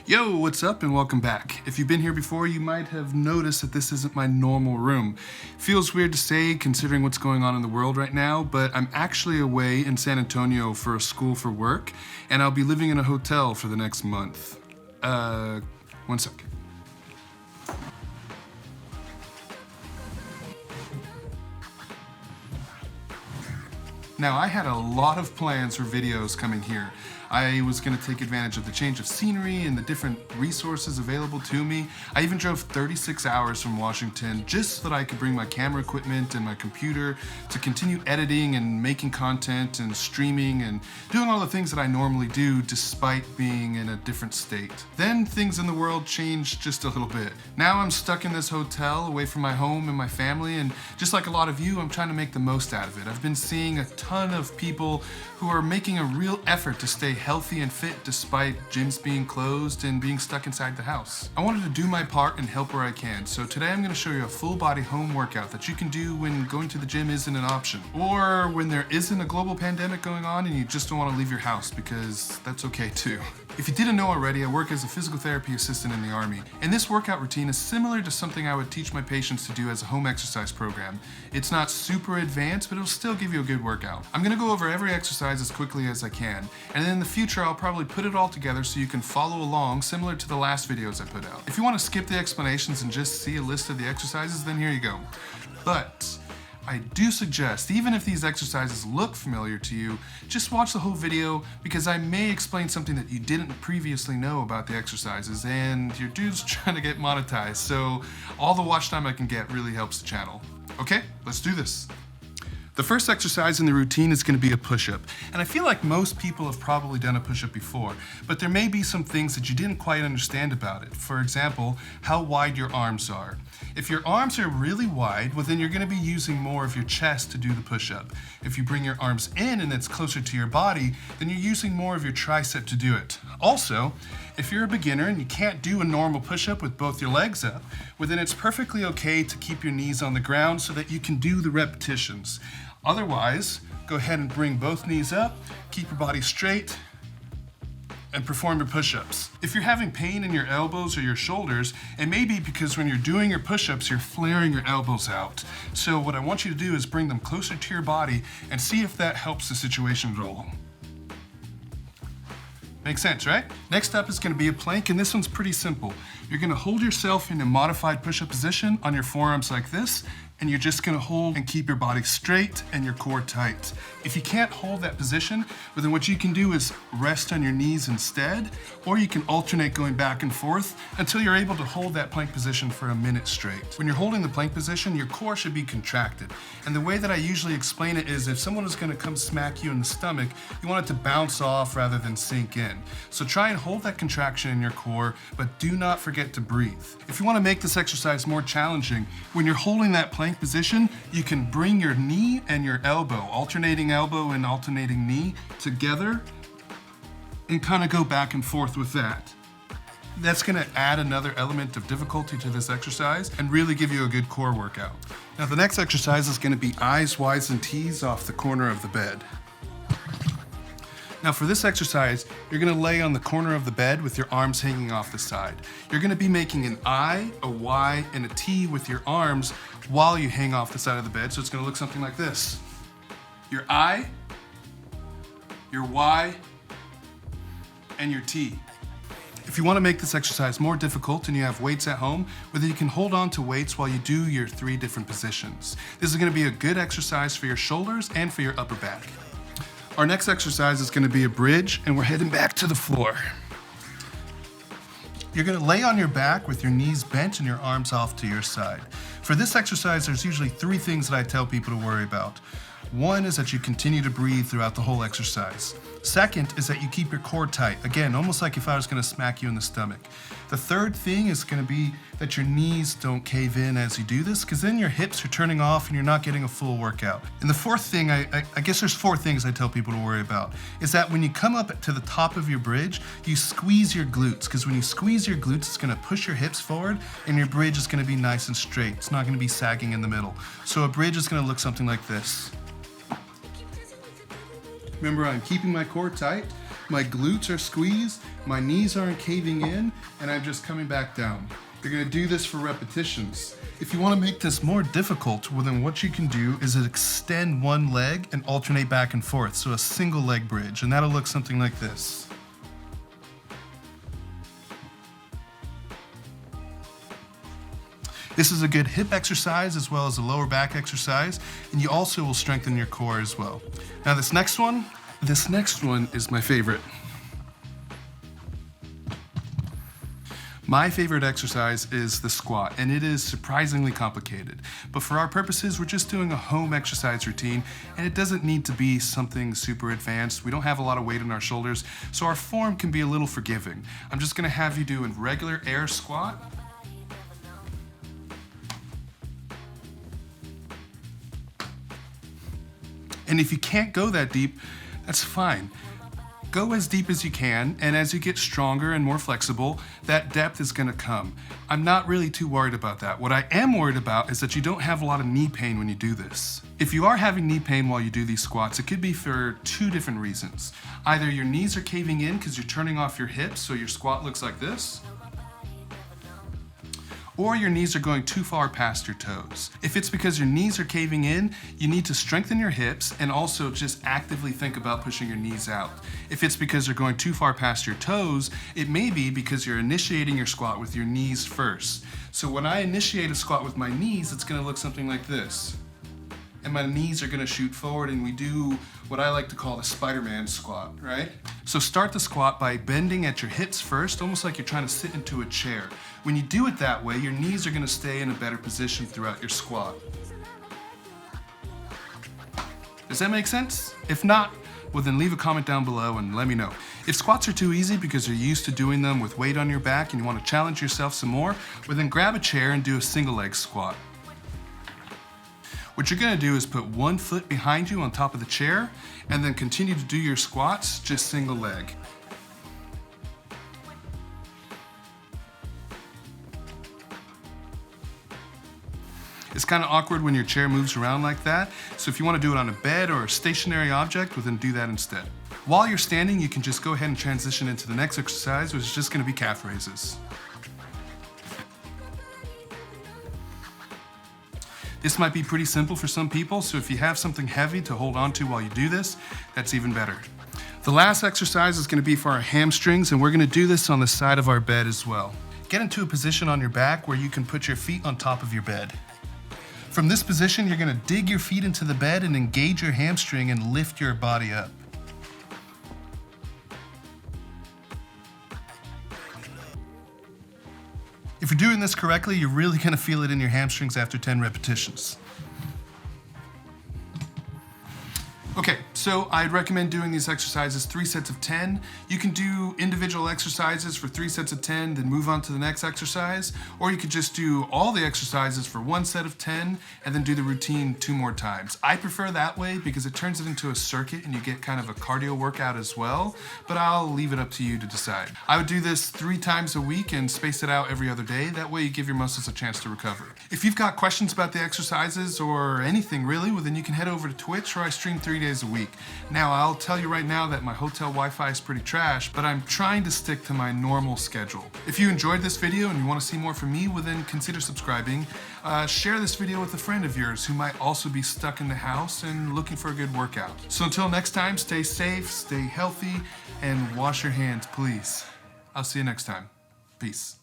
Yo, what's up and welcome back. If you've been here before, you might have noticed that this isn't my normal room. Feels weird to say considering what's going on in the world right now, but I'm actually away in San Antonio for a school for work, and I'll be living in a hotel for the next month. One sec. Now, I had a lot of plans for videos coming here. I was gonna take advantage of the change of scenery and the different resources available to me. I even drove 36 hours from Washington just so that I could bring my camera equipment and my computer to continue editing and making content and streaming and doing all the things that I normally do despite being in a different state. Then things in the world changed just a little bit. Now I'm stuck in this hotel away from my home and my family, and just like a lot of you, I'm trying to make the most out of it. I've been seeing a ton of people who are making a real effort to stay healthy and fit despite gyms being closed and being stuck inside the house. I wanted to do my part and help where I can, so today I'm going to show you a full body home workout that you can do when going to the gym isn't an option, or when there isn't a global pandemic going on and you just don't want to leave your house, because that's okay too. If you didn't know already, I work as a physical therapy assistant in the Army, and this workout routine is similar to something I would teach my patients to do as a home exercise program. It's not super advanced, but it'll still give you a good workout. I'm going to go over every exercise as quickly as I can, and then in the future I'll probably put it all together so you can follow along similar to the last videos I put out. If you want to skip the explanations and just see a list of the exercises, then here you go. But I do suggest, even if these exercises look familiar to you, just watch the whole video because I may explain something that you didn't previously know about the exercises, and your dude's trying to get monetized, so all the watch time I can get really helps the channel. Okay, let's do this. The first exercise in the routine is going to be a push-up, and I feel like most people have probably done a push-up before, but there may be some things that you didn't quite understand about it. For example, how wide your arms are. If your arms are really wide, well then you're going to be using more of your chest to do the push-up. If you bring your arms in and it's closer to your body, then you're using more of your tricep to do it. Also, if you're a beginner and you can't do a normal push-up with both your legs up, well then it's perfectly okay to keep your knees on the ground so that you can do the repetitions. Otherwise, go ahead and bring both knees up, keep your body straight, and perform your push-ups. If you're having pain in your elbows or your shoulders, it may be because when you're doing your push-ups, you're flaring your elbows out. So what I want you to do is bring them closer to your body and see if that helps the situation at all. Makes sense, right? Next up is going to be a plank, and this one's pretty simple. You're going to hold yourself in a modified push-up position on your forearms like this, and you're just going to hold and keep your body straight and your core tight. If you can't hold that position, well then what you can do is rest on your knees instead, or you can alternate going back and forth until you're able to hold that plank position for a minute straight. When you're holding the plank position, your core should be contracted. And the way that I usually explain it is if someone is going to come smack you in the stomach, you want it to bounce off rather than sink in. So try and hold that contraction in your core, but do not forget to breathe. If you want to make this exercise more challenging, when you're holding that plank position, you can bring your knee and your elbow, alternating elbow and alternating knee, together and kind of go back and forth with that. That's going to add another element of difficulty to this exercise and really give you a good core workout. Now the next exercise is going to be eyes, wides, and T's off the corner of the bed. Now for this exercise, you're going to lay on the corner of the bed with your arms hanging off the side. You're going to be making an I, a Y, and a T with your arms while you hang off the side of the bed, so it's going to look something like this. Your I, your Y, and your T. If you want to make this exercise more difficult and you have weights at home, whether you can hold on to weights while you do your 3 different positions. This is going to be a good exercise for your shoulders and for your upper back. Our next exercise is going to be a bridge, and we're heading back to the floor. You're going to lay on your back with your knees bent and your arms off to your side. For this exercise, there's usually 3 things that I tell people to worry about. One is that you continue to breathe throughout the whole exercise. Second is that you keep your core tight. Again, almost like if I was going to smack you in the stomach. The third thing is going to be that your knees don't cave in as you do this, because then your hips are turning off and you're not getting a full workout. And the fourth thing, I guess there's 4 things I tell people to worry about, is that when you come up to the top of your bridge, you squeeze your glutes, because when you squeeze your glutes, it's going to push your hips forward and your bridge is going to be nice and straight. It's not going to be sagging in the middle. So a bridge is going to look something like this. Remember, I'm keeping my core tight. my glutes are squeezed, my knees aren't caving in, and I'm just coming back down. You're gonna do this for repetitions. If you wanna make this more difficult, well then what you can do is extend one leg and alternate back and forth, so a single leg bridge, and that'll look something like this. This is a good hip exercise as well as a lower back exercise, and you also will strengthen your core as well. Now this next one is my favorite. My favorite exercise is the squat, and it is surprisingly complicated. But for our purposes, we're just doing a home exercise routine, and it doesn't need to be something super advanced. We don't have a lot of weight on our shoulders, so our form can be a little forgiving. I'm just gonna have you do a regular air squat. And if you can't go that deep, that's fine. Go as deep as you can, and as you get stronger and more flexible, that depth is gonna come. I'm not really too worried about that. What I am worried about is that you don't have a lot of knee pain when you do this. If you are having knee pain while you do these squats, it could be for two different reasons. Either your knees are caving in because you're turning off your hips, so your squat looks like this, or your knees are going too far past your toes. If it's because your knees are caving in, you need to strengthen your hips and also just actively think about pushing your knees out. If it's because you're going too far past your toes, it may be because you're initiating your squat with your knees first. So when I initiate a squat with my knees, it's gonna look something like this. And my knees are gonna shoot forward, and we do what I like to call the Spider-Man squat, right? So start the squat by bending at your hips first, almost like you're trying to sit into a chair. When you do it that way, your knees are gonna stay in a better position throughout your squat. Does that make sense? If not, well then leave a comment down below and let me know. If squats are too easy because you're used to doing them with weight on your back and you wanna challenge yourself some more, well then grab a chair and do a single leg squat. What you're gonna do is put one foot behind you on top of the chair and then continue to do your squats, just single leg. It's kind of awkward when your chair moves around like that, so if you want to do it on a bed or a stationary object, well then do that instead. While you're standing, you can just go ahead and transition into the next exercise, which is just going to be calf raises. This might be pretty simple for some people, so if you have something heavy to hold on to while you do this, that's even better. The last exercise is going to be for our hamstrings, and we're going to do this on the side of our bed as well. Get into a position on your back where you can put your feet on top of your bed. From this position, you're gonna dig your feet into the bed and engage your hamstring and lift your body up. If you're doing this correctly, you're really gonna feel it in your hamstrings after 10 repetitions. Okay, so I'd recommend doing these exercises 3 sets of 10. You can do individual exercises for 3 sets of 10, then move on to the next exercise, or you could just do all the exercises for 1 set of 10 and then do the routine 2 more times. I prefer that way because it turns it into a circuit and you get kind of a cardio workout as well, but I'll leave it up to you to decide. I would do this 3 times a week and space it out every other day. That way you give your muscles a chance to recover. If you've got questions about the exercises or anything really, well then you can head over to Twitch, where I stream 3 days a week. Now, I'll tell you right now that my hotel Wi-Fi is pretty trash, but I'm trying to stick to my normal schedule. If you enjoyed this video and you want to see more from me, well then consider subscribing. Share this video with a friend of yours who might also be stuck in the house and looking for a good workout. So until next time, stay safe, stay healthy, and wash your hands, please. I'll see you next time. Peace.